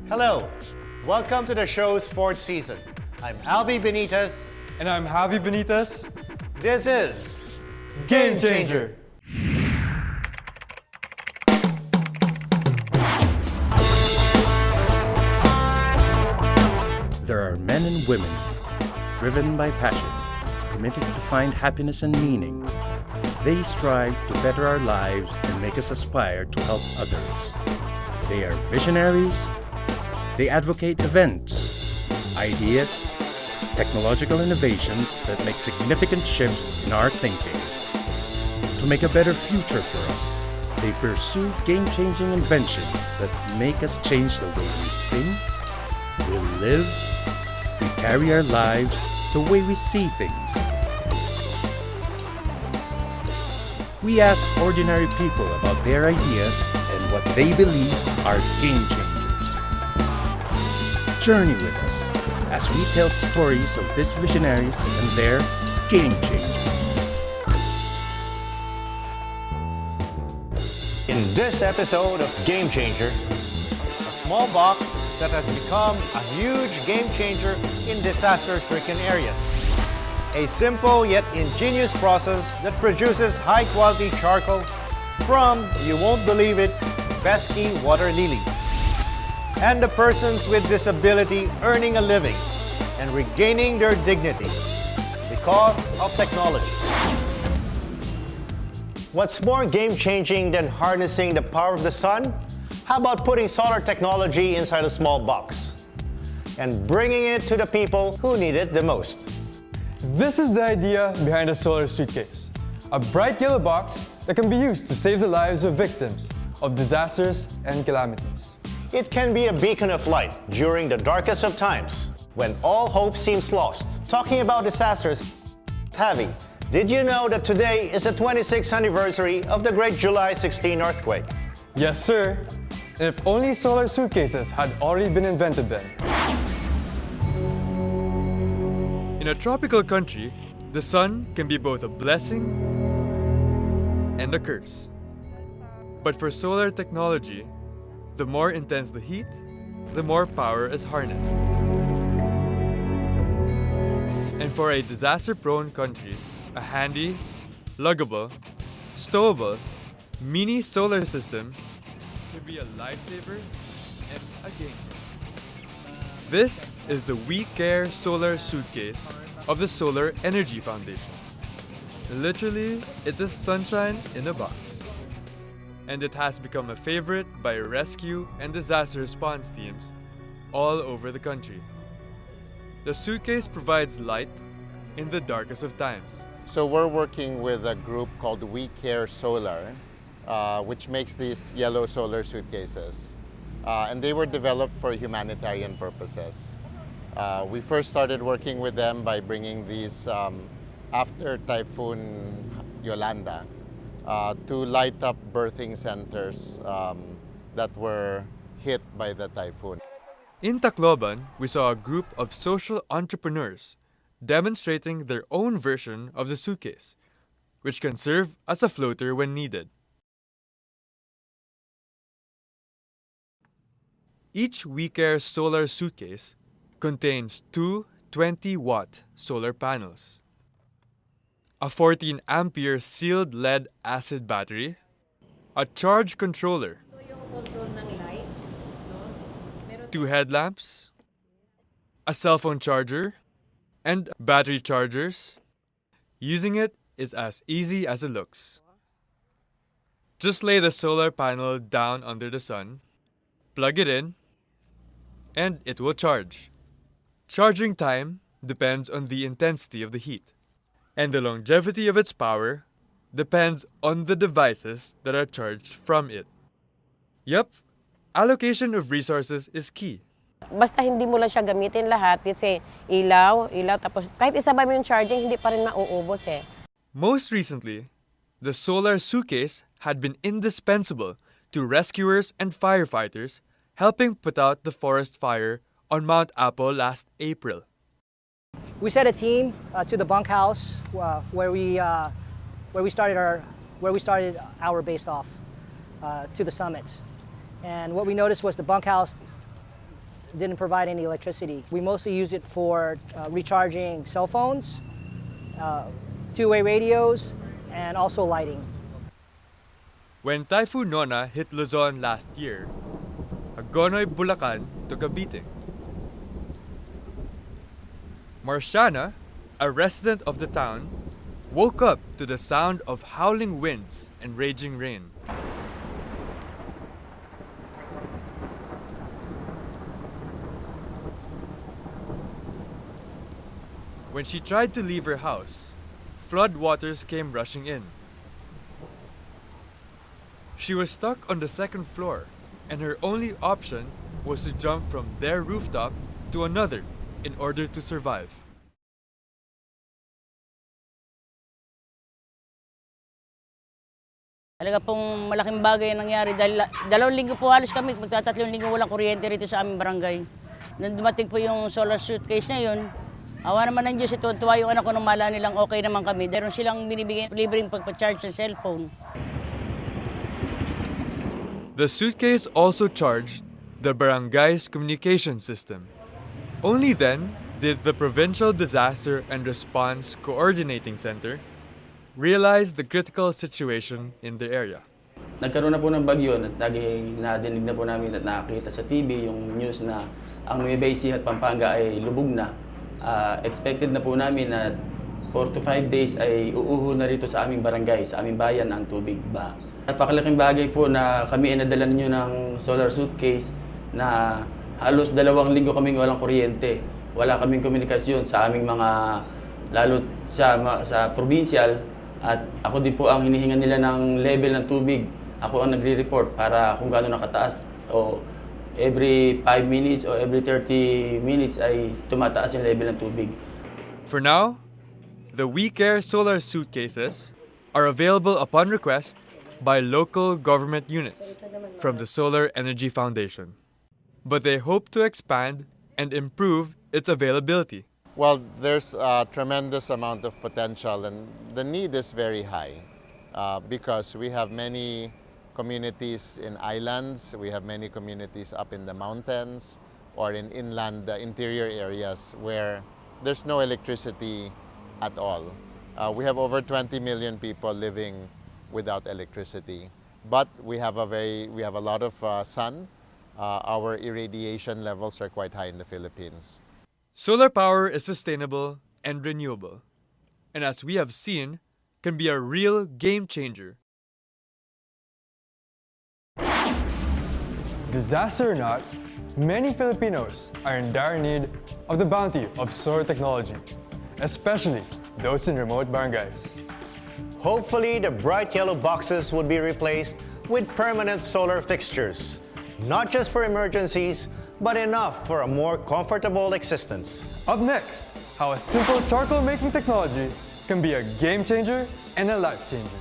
Hello, welcome to the show's fourth season. I'm Albi Benitez. And I'm Javi Benitez. This is Game Changer. There are men and women driven by passion, committed to find happiness and meaning. They strive to better our lives and make us aspire to help others. They are visionaries. They advocate events, ideas, technological innovations that make significant shifts in our thinking. To make a better future for us, they pursue game-changing inventions that make us change the way we think, we live, we carry our lives, the way we see things. We ask ordinary people about their ideas and what they believe are game changers. Journey with us as we tell stories of these visionaries and their game changers. In this episode of Game Changer, a small box that has become a huge game changer in disaster-stricken areas. A simple yet ingenious process that produces high-quality charcoal from, you won't believe it, pesky water lilies. And the persons with disability earning a living and regaining their dignity because of technology. What's more game-changing than harnessing the power of the sun? How about putting solar technology inside a small box and bringing it to the people who need it the most? This is the idea behind the solar suitcase. A bright yellow box that can be used to save the lives of victims of disasters and calamities. It can be a beacon of light during the darkest of times when all hope seems lost. Talking about disasters, Javi, did you know that today is the 26th anniversary of the great July 16 earthquake? Yes, sir. And if only solar suitcases had already been invented then. In a tropical country, the sun can be both a blessing and a curse. But for solar technology, the more intense the heat, the more power is harnessed. And for a disaster-prone country, a handy, luggable, stowable, mini solar system could be a lifesaver and a game changer. This is the We Care Solar Suitcase of the Solar Energy Foundation. Literally, it is sunshine in a box. And it has become a favorite by rescue and disaster response teams all over the country. The suitcase provides light in the darkest of times. So we're working with a group called We Care Solar, which makes these yellow solar suitcases. And they were developed for humanitarian purposes. We first started working with them by bringing these after Typhoon Yolanda to light up birthing centers that were hit by the typhoon. In Tacloban, we saw a group of social entrepreneurs demonstrating their own version of the suitcase, which can serve as a floater when needed. Each We Care solar suitcase contains two 20-watt solar panels, a 14-ampere sealed lead-acid battery, a charge controller, two headlamps, a cell phone charger, and battery chargers. Using it is as easy as it looks. Just lay the solar panel down under the sun, plug it in, and it will charge. Charging time depends on the intensity of the heat, and the longevity of its power depends on the devices that are charged from it. Yup, allocation of resources is key. Basta hindi mo lang siya gamitin lahat kasi ilaw, tapos kahit isabay mo yung charging, hindi pa rin mauubos eh. Most recently, the solar suitcase had been indispensable to rescuers and firefighters helping put out the forest fire on Mount Apo last April. We sent a team to the bunkhouse where we started our base off to the summit. And what we noticed was the bunkhouse didn't provide any electricity. We mostly use it for recharging cell phones, two-way radios, and also lighting. When Typhoon Nona hit Luzon last year, Agonoy, Bulacan took a beating. Marciana, a resident of the town, woke up to the sound of howling winds and raging rain. When she tried to leave her house, flood waters came rushing in. She was stuck on the second floor, and her only option was to jump from their rooftop to another in order to survive. Talaga pong malaking bagay ang nangyari dahil 2 linggo po halos kami, magtatatlong linggo walang kuryente rito sa aming barangay. Nung dumating po yung solar suitcase na yun, awa naman ng Diyos, tuwa yung anak ko nung mala nilang okay naman kami. Meron silang binibigay libreng pagpa-charge sa cellphone. The suitcase also charged the barangay's communication system. Only then did the Provincial Disaster and Response Coordinating Center realize the critical situation in the area. Nagkaroon na po ng bagyo at nadinig na po namin at nakakita sa TV yung news na ang Nueva Ecija at Pampanga ay lubog na. Expected na po namin na 4 to 5 days ay uuho na rito sa aming barangay, sa aming bayan ang tubig ba. Napakalaking bagay po na kami ay nadala ninyo ng solar suitcase na halos 2 linggo kaming walang kuryente. Wala kaming komunikasyon sa aming mga, lalo sa provincial. At ako din po ang hinihingan nila ng level ng tubig. Ako ang nagre-report para kung gaano nakataas. O every 5 minutes o every 30 minutes ay tumataas yung level ng tubig. For now, the WeCare solar suitcases are available upon request by local government units from the Solar Energy Foundation. But they hope to expand and improve its availability. Well, there's a tremendous amount of potential and the need is very high because we have many communities in islands, we have many communities up in the mountains or in inland interior areas where there's no electricity at all. We have over 20 million people living without electricity, but we have a lot of sun. Our irradiation levels are quite high in the Philippines. Solar power is sustainable and renewable, and as we have seen, can be a real game changer. Disaster or not, many Filipinos are in dire need of the bounty of solar technology, especially those in remote barangays. Hopefully, the bright yellow boxes would be replaced with permanent solar fixtures, not just for emergencies, but enough for a more comfortable existence. Up next, how a simple charcoal making technology can be a game changer and a life changer.